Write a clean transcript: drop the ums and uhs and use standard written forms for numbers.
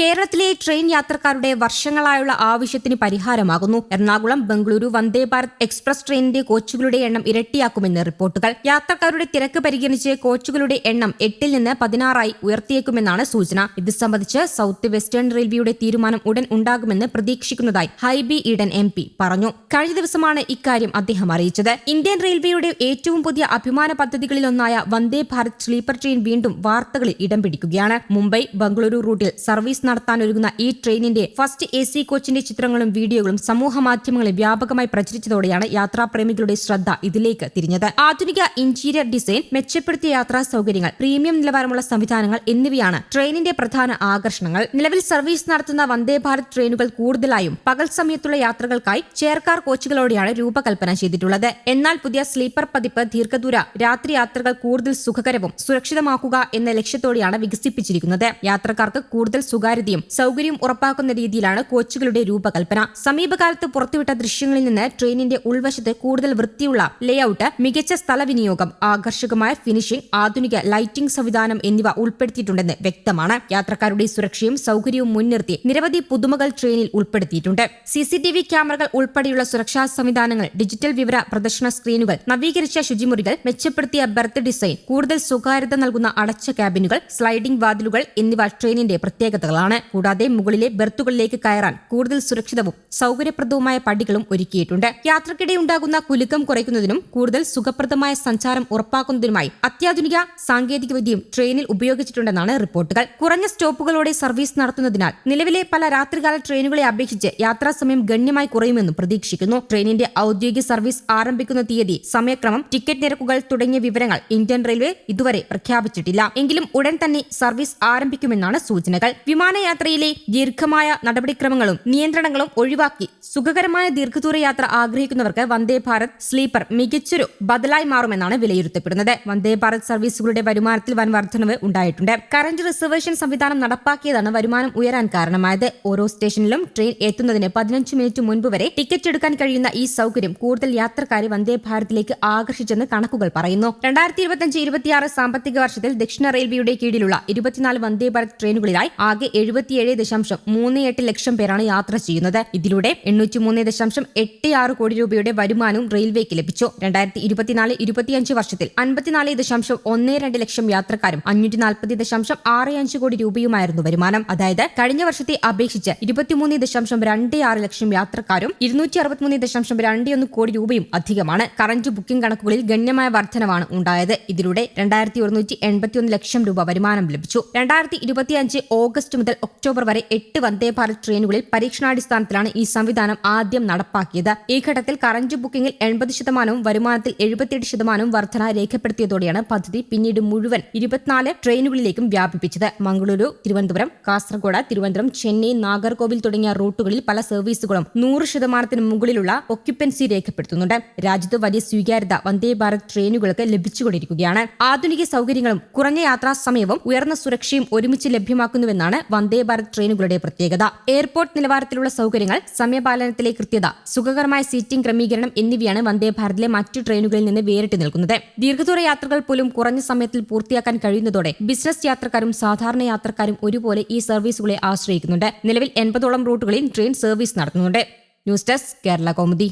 കേരളത്തിലെ ട്രെയിൻ യാത്രക്കാരുടെ വർഷങ്ങളായുള്ള ആവശ്യത്തിന് പരിഹാരമാകുന്നു. എറണാകുളം ബംഗളൂരു വന്ദേ ഭാരത് എക്സ്പ്രസ് ട്രെയിനിന്റെ കോച്ചുകളുടെ എണ്ണം ഇരട്ടിയാക്കുമെന്ന് റിപ്പോർട്ടുകൾ. യാത്രക്കാരുടെ തിരക്ക് പരിഗണിച്ച് കോച്ചുകളുടെ എണ്ണം 8 നിന്ന് 16 ഉയർത്തിയേക്കുമെന്നാണ് സൂചന. ഇത് സംബന്ധിച്ച് സൗത്ത് വെസ്റ്റേൺ റെയിൽവേയുടെ തീരുമാനം ഉടൻ ഉണ്ടാകുമെന്ന് പ്രതീക്ഷിക്കുന്നതായി ഹൈബി ഈഡൻ MP പറഞ്ഞു. കഴിഞ്ഞ ദിവസമാണ് ഇക്കാര്യം അദ്ദേഹം അറിയിച്ചത്. ഇന്ത്യൻ റെയിൽവേയുടെ ഏറ്റവും പുതിയ അഭിമാന പദ്ധതികളിലൊന്നായ വന്ദേ ഭാരത് സ്ലീപ്പർ ട്രെയിൻ വീണ്ടും വാർത്തകളിൽ ഇടം പിടിക്കുകയാണ്. മുംബൈ ബംഗളൂരു റൂട്ടിൽ സർവീസ് നടത്താനൊരുങ്ങുന്ന ഈ ട്രെയിനിന്റെ ഫസ്റ്റ് AC കോച്ചിന്റെ ചിത്രങ്ങളും വീഡിയോകളും സമൂഹ മാധ്യമങ്ങളിൽ വ്യാപകമായി പ്രചരിച്ചതോടെയാണ് യാത്രാപ്രേമികളുടെ ശ്രദ്ധ ഇതിലേക്ക് തിരിഞ്ഞത്. ആധുനിക ഇന്റീരിയർ ഡിസൈൻ, മെച്ചപ്പെടുത്തിയ യാത്രാ സൗകര്യങ്ങൾ, പ്രീമിയം നിലവാരമുള്ള സംവിധാനങ്ങൾ എന്നിവയാണ് ട്രെയിനിന്റെ പ്രധാന ആകർഷണങ്ങൾ. നിലവിൽ സർവീസ് നടത്തുന്ന വന്ദേ ഭാരത് ട്രെയിനുകൾ കൂടുതലായും പകൽ സമയത്തുള്ള യാത്രകൾക്കായി ചെയർകാർ കോച്ചുകളോടെയാണ് രൂപകൽപ്പന ചെയ്തിട്ടുള്ളത്. എന്നാൽ പുതിയ സ്ലീപ്പർ പതിപ്പ് ദീർഘദൂര രാത്രി യാത്രകൾ കൂടുതൽ സുഖകരവും സുരക്ഷിതമാക്കുക എന്ന ലക്ഷ്യത്തോടെയാണ് വികസിപ്പിച്ചിരിക്കുന്നത്. യാത്രക്കാർക്ക് കൂടുതൽ സ്വകാര്യതയും സൗകര്യവും ഉറപ്പാക്കുന്ന രീതിയിലാണ് കോച്ചുകളുടെ രൂപകൽപ്പന. സമീപകാലത്ത് പുറത്തുവിട്ട ദൃശ്യങ്ങളിൽ നിന്ന് ട്രെയിനിന്റെ ഉൾവശത്ത് കൂടുതൽ വൃത്തിയുള്ള ലേഔട്ട്, മികച്ച സ്ഥലവിനിയോഗം, ആകർഷകമായ ഫിനിഷിംഗ്, ആധുനിക ലൈറ്റിംഗ് സംവിധാനം എന്നിവ ഉൾപ്പെടുത്തിയിട്ടുണ്ടെന്ന് വ്യക്തമാണ്. യാത്രക്കാരുടെ സുരക്ഷയും സൗകര്യവും മുൻനിർത്തി നിരവധി പുതുമകൾ ട്രെയിനിൽ ഉൾപ്പെടുത്തിയിട്ടുണ്ട്. CCTV ക്യാമറകൾ ഉൾപ്പെടെയുള്ള സുരക്ഷാ സംവിധാനങ്ങൾ, ഡിജിറ്റൽ വിവര പ്രദർശന സ്ക്രീനുകൾ, നവീകരിച്ച ശുചിമുറികൾ, മെച്ചപ്പെടുത്തിയ ബെർത്ത് ഡിസൈൻ, കൂടുതൽ സ്വകാര്യത നൽകുന്ന അടച്ച ക്യാബിനുകൾ, സ്ലൈഡിംഗ് വാതിലുകൾ എന്നിവ ട്രെയിനിന്റെ പ്രത്യേകതകളാണ്. കൂടാതെ മുകളിലെ ബെർത്തുകളിലേക്ക് കയറാൻ കൂടുതൽ സുരക്ഷിതവും സൗകര്യപ്രദവുമായ പടികളും ഒരുക്കിയിട്ടുണ്ട്. യാത്രക്കിടെ ഉണ്ടാകുന്ന കുലുക്കം കുറയ്ക്കുന്നതിനും കൂടുതൽ സുഖപ്രദമായ സഞ്ചാരം ഉറപ്പാക്കുന്നതിനുമായി അത്യാധുനിക സാങ്കേതികവിദ്യയും ട്രെയിനിൽ ഉപയോഗിച്ചിട്ടുണ്ടെന്നാണ് റിപ്പോർട്ടുകൾ. കുറഞ്ഞ സ്റ്റോപ്പുകളോടെ സർവീസ് നടത്തുന്നതിനാൽ നിലവിലെ പല രാത്രികാല ട്രെയിനുകളെ അപേക്ഷിച്ച് യാത്രാസമയം ഗണ്യമായി കുറയുമെന്നും പ്രതീക്ഷിക്കുന്നു. ട്രെയിനിന്റെ ഔദ്യോഗിക സർവീസ് ആരംഭിക്കുന്ന തീയതി, സമയക്രമം, ടിക്കറ്റ് നിരക്കുകൾ തുടങ്ങിയ വിവരങ്ങൾ ഇന്ത്യൻ റെയിൽവേ ഇതുവരെ പ്രഖ്യാപിച്ചിട്ടില്ല. എങ്കിലും ഉടൻ തന്നെ സർവീസ് ആരംഭിക്കുമെന്നാണ് സൂചനകൾ. വിമാനയാത്രയിലെ ദീർഘമായ നടപടിക്രമങ്ങളും നിയന്ത്രണങ്ങളും ഒഴിവാക്കി സുഖകരമായ ദീർഘദൂര യാത്ര ആഗ്രഹിക്കുന്നവർക്ക് വന്ദേ ഭാരത് സ്ലീപ്പർ മികച്ചൊരു ബദലായി മാറുമെന്നാണ് വിലയിരുത്തപ്പെടുന്നത്. വന്ദേ ഭാരത് സർവീസുകളുടെ വരുമാനത്തിൽ വൻ വർധനവ് ഉണ്ടായിട്ടുണ്ട്. കറന്റ് റിസർവേഷൻ സംവിധാനം നടപ്പാക്കിയതാണ് വരുമാനം ഉയരാൻ കാരണമായത്. ഓരോ സ്റ്റേഷനിലും ട്രെയിൻ എത്തുന്നതിന് 15 മിനിറ്റ് മുൻപ് വരെ ടിക്കറ്റ് എടുക്കാൻ കഴിയുന്ന ഈ സൗകര്യം കൂടുതൽ യാത്രക്കാരെ വന്ദേ ഭാരതിലേക്ക് ആകർഷിച്ചെന്ന് കണക്കുകൾ പറയുന്നു. 2025-26 സാമ്പത്തിക വർഷത്തിൽ ദക്ഷിണ റെയിൽവേയുടെ കീഴിലുള്ള 24 വന്ദേ ഭാരത് ട്രെയിനുകളിലായി ആകെ 77.38 ലക്ഷം പേരാണ് യാത്ര ചെയ്യുന്നത്. ഇതിലൂടെ 803.86 കോടി രൂപയുടെ വരുമാനവും റെയിൽവേക്ക് ലഭിച്ചു. 2024-25 വർഷത്തിൽ 54.12 ലക്ഷം യാത്രക്കാരും 540.65 കോടി രൂപയുമായിരുന്നു വരുമാനം. അതായത് കഴിഞ്ഞ വർഷത്തെ അപേക്ഷിച്ച് 23.26 ലക്ഷം യാത്രക്കാരും 263.21 കോടി രൂപയും അധികമാണ്. കറന്റ് ബുക്കിംഗ് കണക്കുകളിൽ ഗണ്യമായ വർധനവാണ് ഉണ്ടായത്. ഇതിലൂടെ 2181 ലക്ഷം രൂപ വരുമാനം ലഭിച്ചു. 2025 ഓഗസ്റ്റ് മുതൽ ഒക്ടോബർ വരെ 8 വന്ദേ ഭാരത് ട്രെയിനുകളിൽ പരീക്ഷണാടിസ്ഥാനത്തിലാണ് ഈ സംവിധാനം ആദ്യം നടപ്പാക്കിയത്. ഈ ഘട്ടത്തിൽ കറന്റ് ബുക്കിംഗിൽ 80%, വരുമാനത്തിൽ 78% വർധന രേഖപ്പെടുത്തിയതോടെയാണ് പദ്ധതി പിന്നീട് മുഴുവൻ 24 ട്രെയിനുകളിലേക്കും വ്യാപിപ്പിച്ചത്. മംഗളൂരു, തിരുവനന്തപുരം, കാസർഗോഡ്, തിരുവനന്തപുരം, ചെന്നൈ, നാഗർകോവിൽ തുടങ്ങിയ റൂട്ടുകളിൽ പല സർവീസുകളും 100% മുകളിലുള്ള ഒക്യുപ്പൻസി രേഖപ്പെടുത്തുന്നുണ്ട്. രാജ്യത്ത് വലിയ സ്വീകാര്യത വന്ദേ ഭാരത് ട്രെയിനുകൾക്ക് ലഭിച്ചുകൊണ്ടിരിക്കുകയാണ്. ആധുനിക സൗകര്യങ്ങളും കുറഞ്ഞ യാത്രാ സമയവും ഉയർന്ന സുരക്ഷയും ഒരുമിച്ച് ലഭ്യമാക്കുന്നുവെന്നാണ് വന്ദേ ഭാരത് ട്രെയിനുകളുടെ പ്രത്യേകത. എയർപോർട്ട് നിലവാരത്തിലുള്ള സൗകര്യങ്ങൾ, സമയപാലനത്തിലെ കൃത്യത, സുഖകരമായ സീറ്റിംഗ് ക്രമീകരണം എന്നിവയാണ് വന്ദേ ഭാരതിലെ മറ്റു ട്രെയിനുകളിൽ നിന്ന് വേറിട്ട് നിൽക്കുന്നത്. ദീർഘദൂര യാത്രകൾ പോലും കുറഞ്ഞ സമയത്തിൽ പൂർത്തിയാക്കാൻ കഴിയുന്നതോടെ ബിസിനസ് യാത്രക്കാരും സാധാരണ യാത്രക്കാരും ഒരുപോലെ ഈ സർവീസുകളെ ആശ്രയിക്കുന്നുണ്ട്. നിലവിൽ 80ഓളം റൂട്ടുകളിൽ ട്രെയിൻ സർവീസ് നടത്തുന്നുണ്ട്. News desk Kerala Kaumudi.